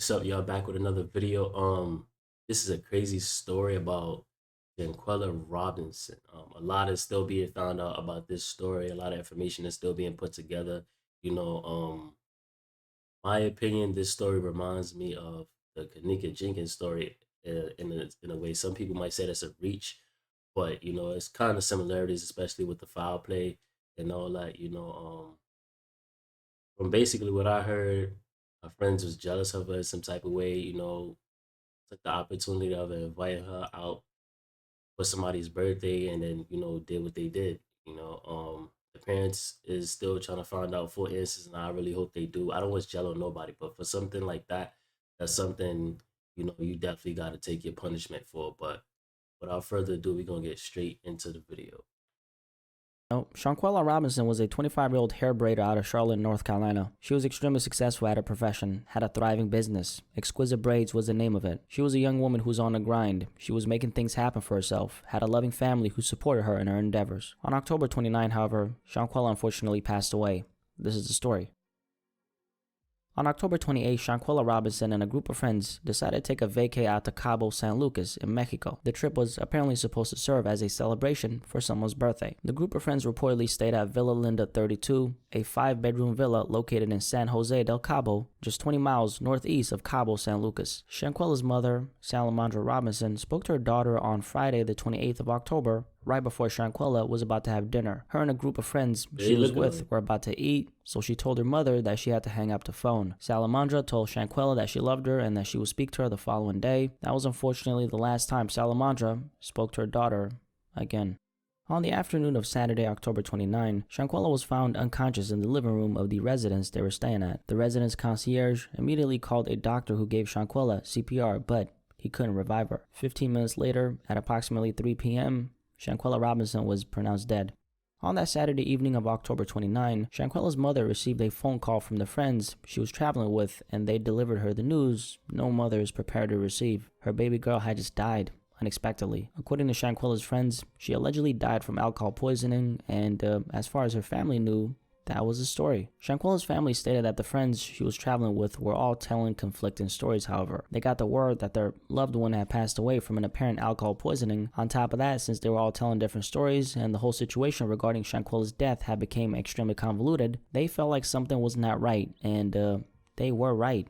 What's up, y'all? Back with another video. This is a crazy story about Shanquella Robinson. A lot is still being found out about this story. A lot of information is still being put together. You know, my opinion, this story reminds me of the Kanika Jenkins story in a way. Some people might say that's a reach, but it's kind of similarities, especially with the foul play and all that. From basically what I heard, my friends was jealous of her in some type of way, took the opportunity of inviting her out for somebody's birthday and then, did what they did. The parents is still trying to find out full answers and I really hope they do. I don't wish jello on nobody, but for something like that, that's something, you definitely gotta take your punishment for. But without further ado, we're gonna get straight into the video. Shanquella Robinson was a 25-year-old hair braider out of Charlotte, North Carolina. She was extremely successful at her profession, had a thriving business. Exquisite Braids was the name of it. She was a young woman who's on the grind. She was making things happen for herself, had a loving family who supported her in her endeavors. On October 29, however, Shanquella unfortunately passed away. This is the story. On October 28, Shanquella Robinson and a group of friends decided to take a vacay out to Cabo San Lucas in Mexico. The trip was apparently supposed to serve as a celebration for someone's birthday. The group of friends reportedly stayed at Villa Linda 32, a 5-bedroom villa located in San Jose del Cabo, just 20 miles northeast of Cabo San Lucas. Shanquella's mother, Salamondra Robinson, spoke to her daughter on Friday the 28th of October, right before Shanquella was about to have dinner. Her and a group of friends she was with were about to eat, so she told her mother that she had to hang up the phone. Salamandra told Shanquella that she loved her and that she would speak to her the following day. That was unfortunately the last time Salamandra spoke to her daughter again. On the afternoon of Saturday, October 29, Shanquella was found unconscious in the living room of the residence they were staying at. The residence concierge immediately called a doctor who gave Shanquella CPR, but he couldn't revive her. 15 minutes later, at approximately 3 p.m., Shanquella Robinson was pronounced dead. On that Saturday evening of October 29, Shanquella's mother received a phone call from the friends she was traveling with, and they delivered her the news no mother is prepared to receive. Her baby girl had just died unexpectedly. According to Shanquella's friends, she allegedly died from alcohol poisoning, and as far as her family knew, that was the story. Shanquella's family stated that the friends she was traveling with were all telling conflicting stories, however. They got the word that their loved one had passed away from an apparent alcohol poisoning. On top of that, since they were all telling different stories and the whole situation regarding Shanquella's death had become extremely convoluted, they felt like something was not right, and they were right.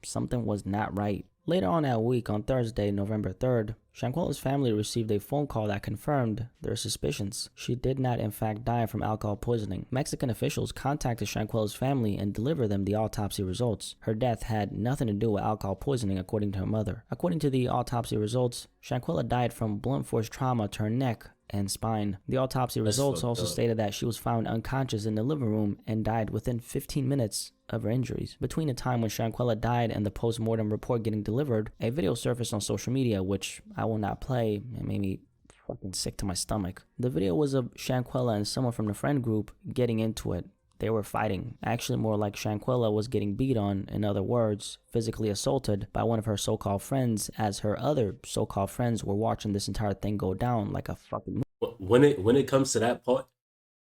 Something was not right. Later on that week, on Thursday, November 3rd, Shanquella's family received a phone call that confirmed their suspicions. She did not in fact die from alcohol poisoning. Mexican officials contacted Shanquella's family and delivered them the autopsy results. Her death had nothing to do with alcohol poisoning, according to her mother. According to the autopsy results, Shanquella died from blunt force trauma to her neck and spine. The autopsy results also stated that she was found unconscious in the living room and died within 15 minutes of her injuries. Between the time when Shanquella died and the post-mortem report getting delivered, a video surfaced on social media, which I will not play. It made me fucking sick to my stomach. The video was of Shanquella and someone from the friend group getting into it. They were fighting. Actually, more like Shanquella was getting beat on, in other words, physically assaulted by one of her so-called friends, as her other so-called friends were watching this entire thing go down like a fucking movie. When it comes to that part,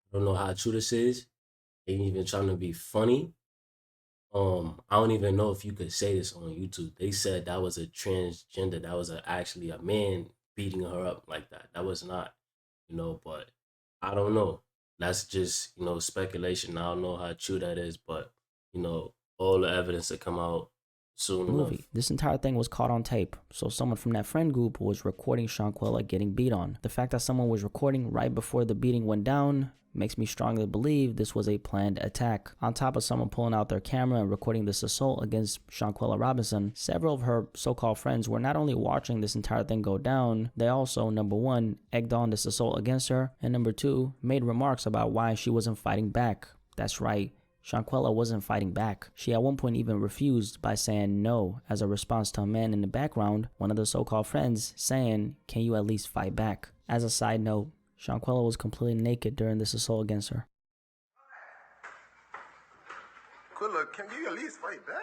I don't know how true this is. They ain't even trying to be funny. I don't even know if you could say this on YouTube. They said that was a transgender. That was actually a man beating her up like that. That was not, but I don't know. That's just, speculation. I don't know how true that is, but, all the evidence that come out soon enough. This entire thing was caught on tape, so someone from that friend group was recording Shanquella getting beat on. The fact that someone was recording right before the beating went down makes me strongly believe this was a planned attack. On top of someone pulling out their camera and recording this assault against Shanquella Robinson, several of her so-called friends were not only watching this entire thing go down, they also, number one, egged on this assault against her, and number two, made remarks about why she wasn't fighting back. That's right. Shanquella wasn't fighting back. She at one point even refused by saying no as a response to a man in the background, one of the so-called friends, saying, "Can you at least fight back?" As a side note, Shanquella was completely naked during this assault against her. Quilla, can you at least fight back?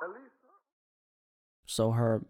At least. So her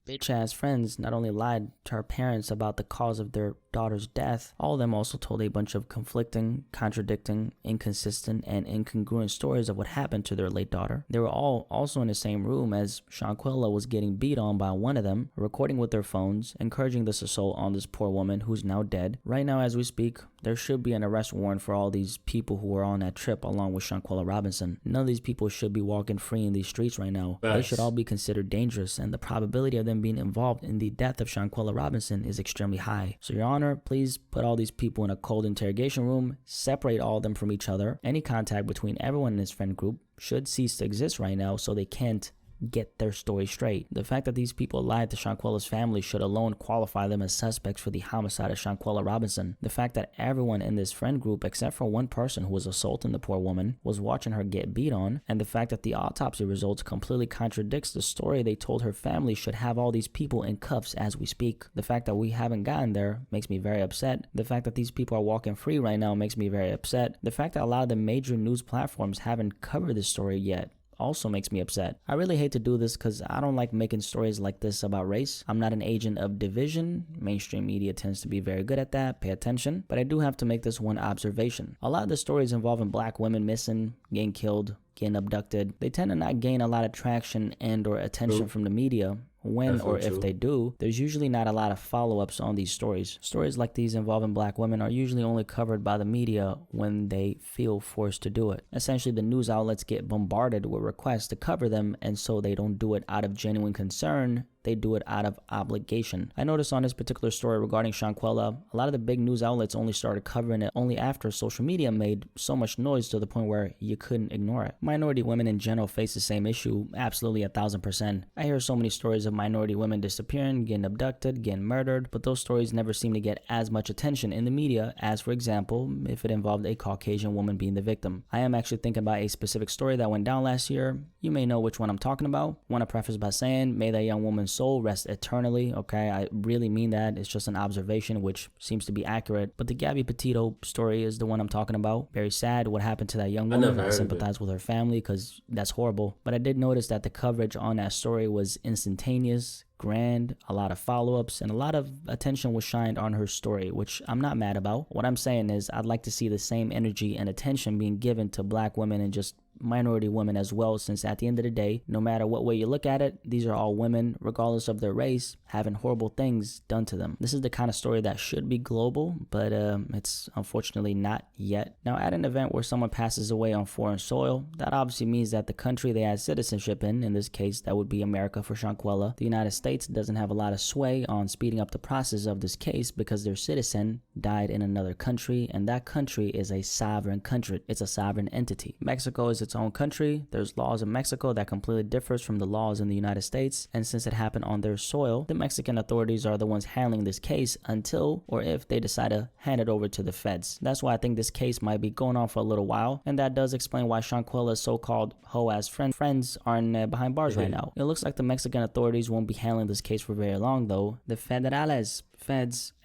bitch-ass friends not only lied to her parents about the cause of their daughter's death, all of them also told a bunch of conflicting, contradicting, inconsistent, and incongruent stories of what happened to their late daughter. They were all also in the same room as Shanquella was getting beat on by one of them, recording with their phones, encouraging this assault on this poor woman who's now dead. Right now, as we speak, there should be an arrest warrant for all these people who were on that trip along with Shanquella Robinson. None of these people should be walking free in these streets right now. They should all be considered dangerous, and the probability of them being involved in the death of Shanquella Robinson is extremely high. So, Your Honor, please put all these people in a cold interrogation room, separate all of them from each other. Any contact between everyone in this friend group should cease to exist right now so they can't get their story straight. The fact that these people lied to Shanquella's family should alone qualify them as suspects for the homicide of Shanquella Robinson. The fact that everyone in this friend group, except for one person who was assaulting the poor woman, was watching her get beat on, and the fact that the autopsy results completely contradicts the story they told her family should have all these people in cuffs as we speak. The fact that we haven't gotten there makes me very upset. The fact that these people are walking free right now makes me very upset. The fact that a lot of the major news platforms haven't covered this story yet also makes me upset. I really hate to do this because I don't like making stories like this about race. I'm not an agent of division. Mainstream media tends to be very good at that. Pay attention. But I do have to make this one observation. A lot of the stories involving black women missing, getting killed, getting abducted, they tend to not gain a lot of traction and or attention from the media. When or if they do, there's usually not a lot of follow-ups on these stories. Stories like these involving black women are usually only covered by the media when they feel forced to do it. Essentially, the news outlets get bombarded with requests to cover them, and so they don't do it out of genuine concern. They do it out of obligation. I noticed on this particular story regarding Shanquella, a lot of the big news outlets only started covering it only after social media made so much noise to the point where you couldn't ignore it. Minority women in general face the same issue, absolutely 1,000%. I hear so many stories of minority women disappearing, getting abducted, getting murdered, but those stories never seem to get as much attention in the media as, for example, if it involved a Caucasian woman being the victim. I am actually thinking about a specific story that went down last year. You may know which one I'm talking about. I want to preface by saying, may that young woman's soul rest eternally, okay? I really mean that. It's just an observation which seems to be accurate. But the Gabby Petito story is the one I'm talking about. Very sad what happened to that young woman. I sympathize with her family because that's horrible. But I did notice that the coverage on that story was instantaneous, grand, a lot of follow-ups, and a lot of attention was shined on her story, which I'm not mad about. What I'm saying is I'd like to see the same energy and attention being given to black women and just minority women as well, since at the end of the day, no matter what way you look at it, these are all women, regardless of their race, having horrible things done to them. This is the kind of story that should be global, but it's unfortunately not yet. Now, at an event where someone passes away on foreign soil, that obviously means that the country they had citizenship in this case, that would be America for Shanquella, the United States doesn't have a lot of sway on speeding up the process of this case because their citizen died in another country, and that country is a sovereign country. It's a sovereign entity. Mexico is its own country. There's laws in Mexico that completely differs from the laws in the United States, and since it happened on their soil, the Mexican authorities are the ones handling this case until or if they decide to hand it over to the feds. That's why I think this case might be going on for a little while, and that does explain why Shanquella's so-called hoe-ass friends aren't behind bars right now. It looks like the Mexican authorities won't be handling this case for very long though. The feds,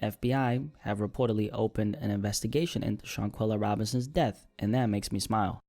FBI, have reportedly opened an investigation into Shanquella Robinson's death, and that makes me smile.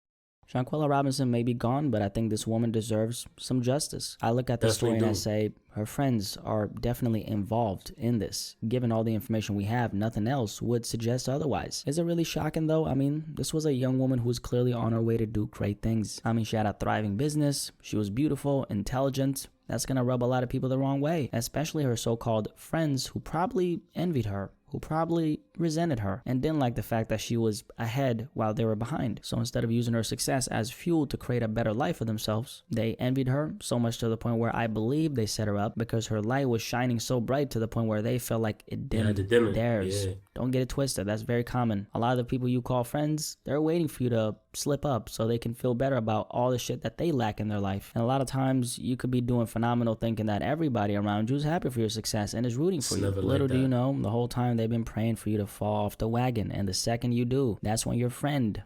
Shanquella Robinson may be gone, but I think this woman deserves some justice. I look at the story and I say, her friends are definitely involved in this. Given all the information we have, nothing else would suggest otherwise. Is it really shocking though? I mean, this was a young woman who was clearly on her way to do great things. I mean, she had a thriving business, she was beautiful, intelligent. That's gonna rub a lot of people the wrong way, especially her so-called friends who probably envied her, who probably resented her and didn't like the fact that she was ahead while they were behind. So instead of using her success as fuel to create a better life for themselves, they envied her so much to the point where I believe they set her up because her light was shining so bright to the point where they felt like it dimmed theirs. Yeah. Don't get it twisted. That's very common. A lot of the people you call friends, they're waiting for you to slip up so they can feel better about all the shit that they lack in their life. And a lot of times you could be doing phenomenal thinking that everybody around you is happy for your success and is rooting for you. Little do you know, the whole time they've been praying for you to fall off the wagon. And the second you do, that's when your friend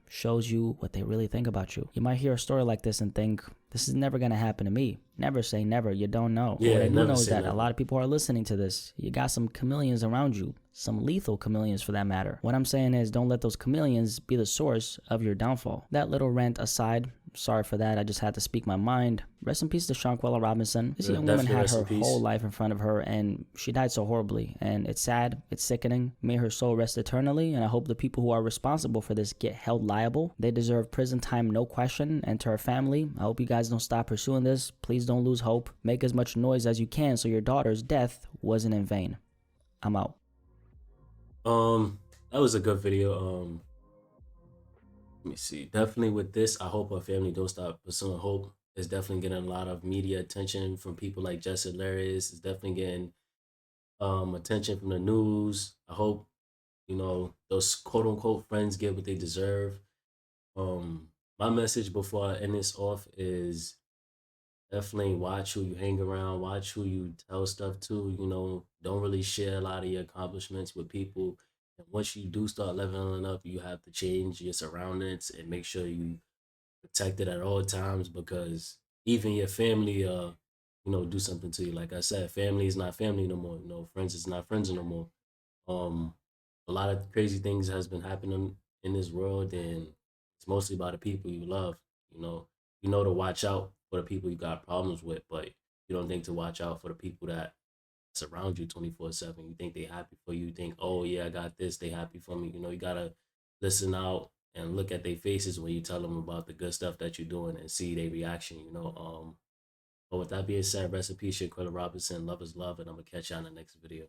shows you what they really think about you. You might hear a story like this and think, this is never going to happen to me. Never say never. You don't know. Yeah, what I do know is that never. a lot of people are listening to this. You got some chameleons around you. Some lethal chameleons for that matter. What I'm saying is don't let those chameleons be the source of your downfall. That little rant aside, Sorry for that. I just had to speak my mind. Rest in peace to Shanquella Robinson. This young woman Definitely had rest her in whole peace. life in front of her, and she died so horribly. And it's sad. It's sickening. May her soul rest eternally. And I hope the people who are responsible for this get held liable. They deserve prison time, no question. And to her family, I hope you guys don't stop pursuing this. Please don't lose hope. Make as much noise as you can so your daughter's death wasn't in vain. I'm out. That was a good video. Let me see. Definitely with this, I hope our family don't stop pursuing hope. It's definitely getting a lot of media attention from people like Jesse Hilarious. It's definitely getting attention from the news. I hope, those quote unquote friends get what they deserve. Um my message before I end this off is definitely watch who you hang around, watch who you tell stuff to, don't really share a lot of your accomplishments with people. And once you do start leveling up, you have to change your surroundings and make sure you protect it at all times, because even your family do something to you. Like I said, family is not family no more. Friends is not friends no more. Um a lot of crazy things has been happening in this world, and it's mostly about the people you love. You know, to watch out for the people you got problems with, but you don't think to watch out for the people that surround you 24/7. You think they happy for you. You think, oh yeah, I got this. They happy for me. You gotta listen out and look at their faces when you tell them about the good stuff that you're doing and see their reaction. But with that being said, rest in peace, Shanquella Robinson. Love is love, and I'm gonna catch you on the next video.